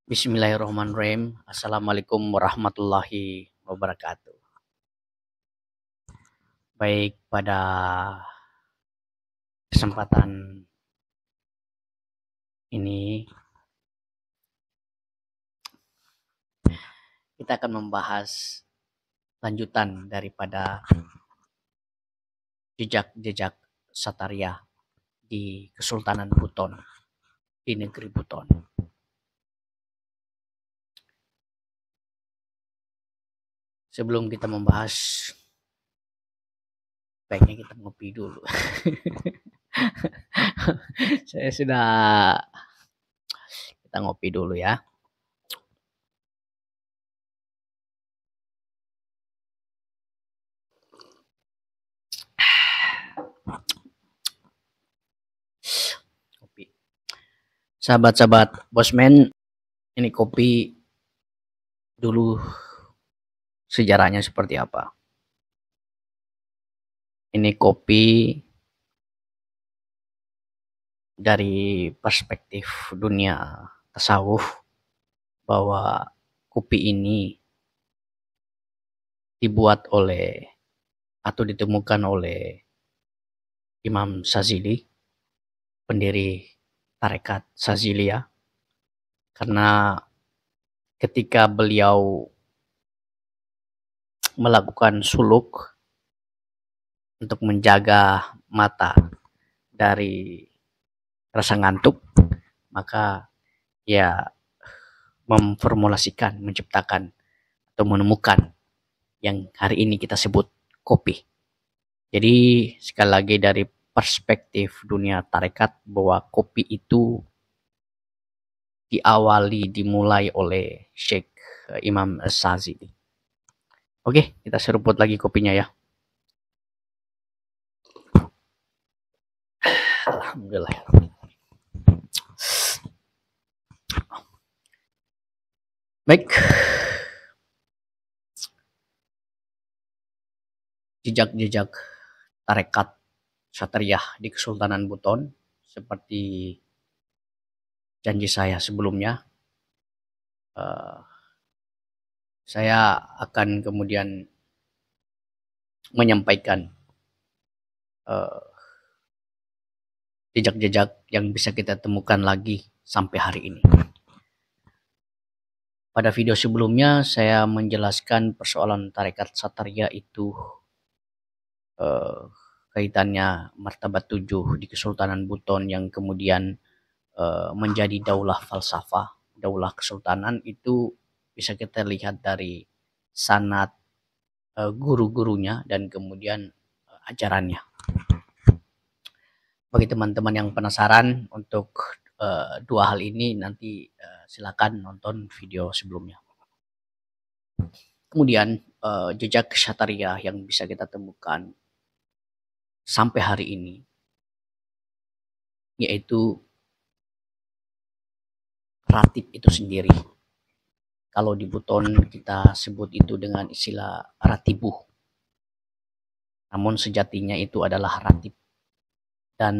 Bismillahirrahmanirrahim. Assalamualaikum warahmatullahi wabarakatuh. Baik, pada kesempatan ini kita akan membahas lanjutan daripada jejak-jejak Satarya di Kesultanan Buton, di negeri Buton. Sebelum kita membahas, baiknya kita ngopi dulu. Kita ngopi dulu ya. Kopi. Sahabat-sahabat Bosman, ini kopi dulu sejarahnya seperti apa. Ini kopi dari perspektif dunia tasawuf, bahwa kopi ini dibuat oleh atau ditemukan oleh Imam Sazili, pendiri tarekat Sazilia, karena ketika beliau melakukan suluk untuk menjaga mata dari rasa ngantuk, maka ia memformulasikan, menciptakan atau menemukan yang hari ini kita sebut kopi. Jadi sekali lagi dari perspektif dunia tarekat, bahwa kopi itu dimulai oleh Syekh Imam Sazili. Oke, kita seruput lagi kopinya ya. Alhamdulillah. Baik. Jejak-jejak tarekat Satariyah di Kesultanan Buton, seperti janji saya sebelumnya, saya akan kemudian menyampaikan jejak-jejak yang bisa kita temukan lagi sampai hari ini. Pada video sebelumnya saya menjelaskan persoalan tarekat Satariyah itu kaitannya martabat 7 di Kesultanan Buton yang kemudian menjadi daulah falsafah, daulah kesultanan. Itu bisa kita lihat dari sanad guru-gurunya dan kemudian ajarannya. Bagi teman-teman yang penasaran untuk dua hal ini, nanti silakan nonton video sebelumnya. Kemudian jejak Satariyah yang bisa kita temukan sampai hari ini, yaitu ratib itu sendiri. Kalau di Buton kita sebut itu dengan istilah ratibuh, namun sejatinya itu adalah ratib. Dan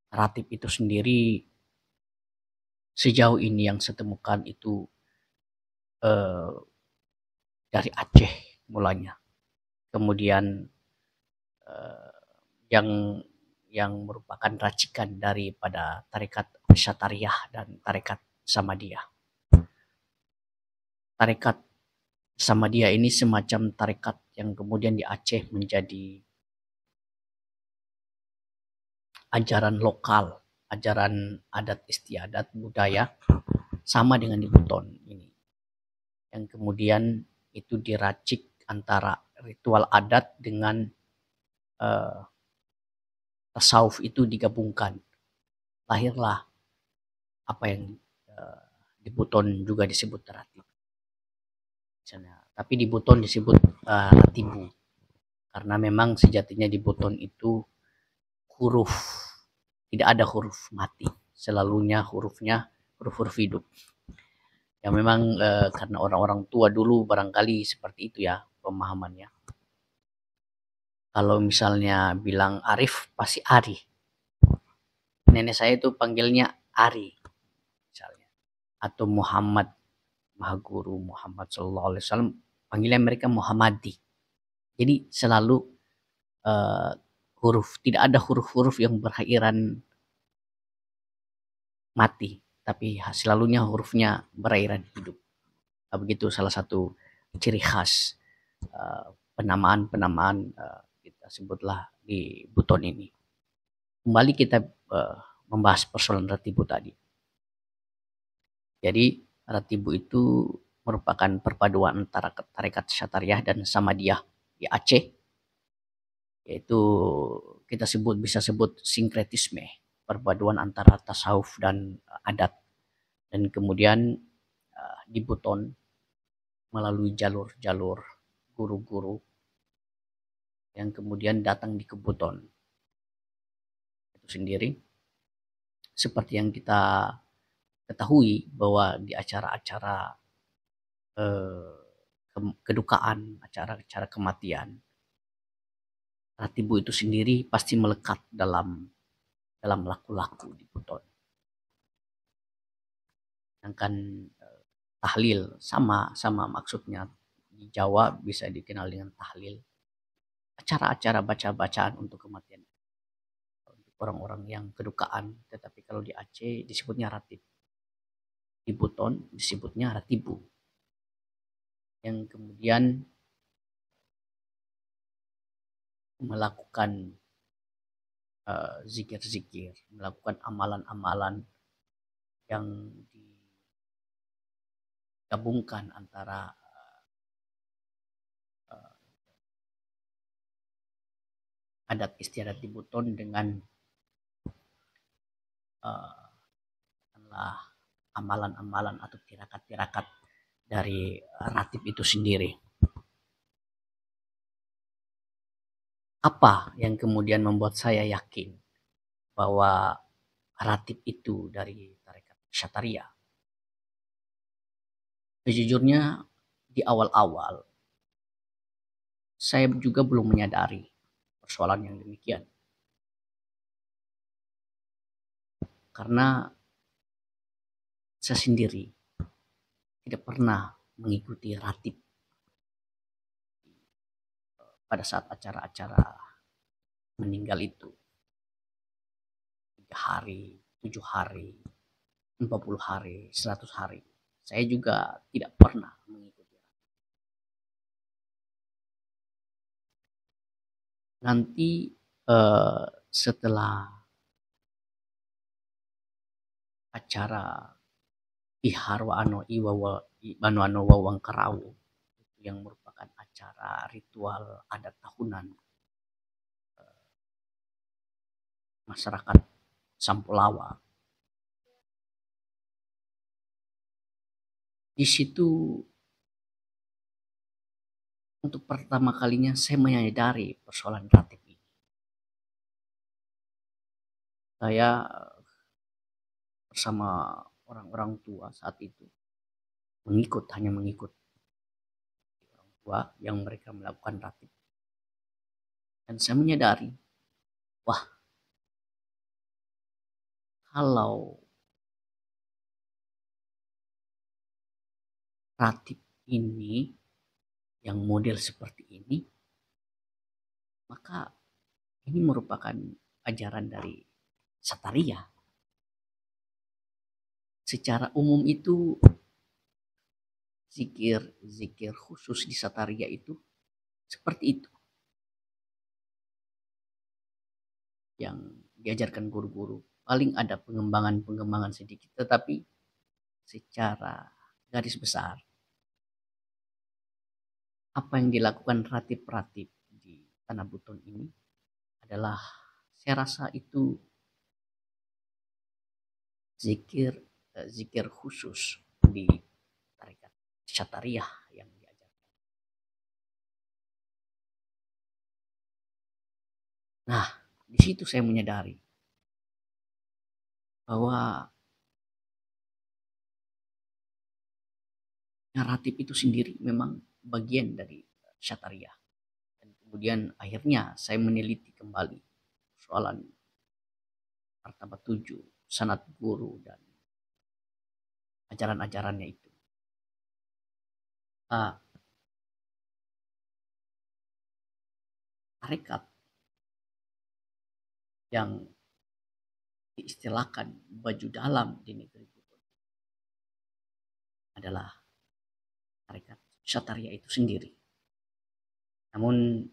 ratib itu sendiri sejauh ini yang saya temukan itu dari Aceh mulanya, kemudian yang merupakan racikan daripada tarekat Satariyah dan tarekat Samadiyah. Tarekat Samadiyah ini semacam tarekat yang kemudian di Aceh menjadi ajaran lokal, ajaran adat istiadat budaya, sama dengan di Buton ini, yang kemudian itu diracik antara ritual adat dengan tasawuf itu digabungkan. Lahirlah apa yang di Buton juga disebut ratib. Tapi di Buton disebut ratibu, karena memang sejatinya di Buton itu huruf, tidak ada huruf mati, selalunya hurufnya huruf-huruf hidup. Yang memang karena orang-orang tua dulu barangkali seperti itu ya pemahamannya. Kalau misalnya bilang Arif, pasti Ari. Nenek saya itu panggilnya Ari misalnya. atau Muhammad Maha Guru Muhammad Sallallahu Alaihi Wasallam, panggilan mereka Muhammadi. Jadi selalu tidak ada huruf-huruf yang berakhiran mati, tapi selalunya hurufnya berakhiran hidup. Begitu salah satu ciri khas penamaan kita sebutlah di Buton ini. Kembali kita membahas persoalan Ratibu tadi. Jadi Ratibu itu merupakan perpaduan antara tarekat Syatariah dan Samadiyah di Aceh, yaitu kita bisa sebut sinkretisme, perpaduan antara tasawuf dan adat. Dan kemudian di Buton melalui jalur-jalur guru-guru yang kemudian datang di Kebuton itu sendiri, seperti yang kita ketahui bahwa di acara-acara kedukaan, acara-acara kematian, Ratibu itu sendiri pasti melekat dalam laku-laku di Buton. Sedangkan tahlil sama maksudnya, di Jawa bisa dikenal dengan tahlil, acara-acara baca-bacaan untuk kematian untuk orang-orang yang kedukaan. Tetapi kalau di Aceh disebutnya ratib, di Buton disebutnya Ratibu, yang kemudian melakukan zikir-zikir, melakukan amalan-amalan yang digabungkan antara adat istiadat di Buton dengan amalan-amalan atau tirakat-tirakat dari ratib itu sendiri. Apa yang kemudian membuat saya yakin bahwa ratib itu dari tarekat Syatariah? Sejujurnya di awal-awal saya juga belum menyadari persoalan yang demikian. Karena saya sendiri tidak pernah mengikuti ratib pada saat acara-acara meninggal itu. 3 hari, 7 hari, 40 hari, 100 hari. Saya juga tidak pernah mengikuti. Nanti setelah acara Iharwa Ano Iwawa Banu Ano Wawang Karawu, yang merupakan acara ritual adat tahunan masyarakat Sampulawa. Di situ untuk pertama kalinya saya menyadari persoalan ratib ini. Saya bersama orang-orang tua saat itu hanya mengikut orang tua yang mereka melakukan ratib. Dan saya menyadari, wah, kalau ratib ini yang model seperti ini, maka ini merupakan ajaran dari Sataria. Secara umum itu zikir khusus di Sataria itu seperti itu yang diajarkan guru-guru. Paling ada pengembangan sedikit, tetapi secara garis besar apa yang dilakukan ratib-ratib di Tanah Buton ini adalah, saya rasa itu zikir khusus di tarekat Syatariah yang diajarkan. Nah, di situ saya menyadari bahwa ratib itu sendiri memang bagian dari Syatariah. Dan kemudian akhirnya saya meneliti kembali persoalan martabat 7, sanad guru, dan ajaran-ajarannya itu. Ah, tarekat yang diistilahkan baju dalam di negeri Buton adalah tarekat Sataria itu sendiri. Namun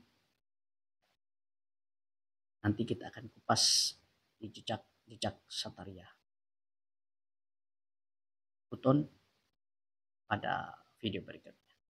nanti kita akan kupas di jejak Sataria Buton pada video berikut.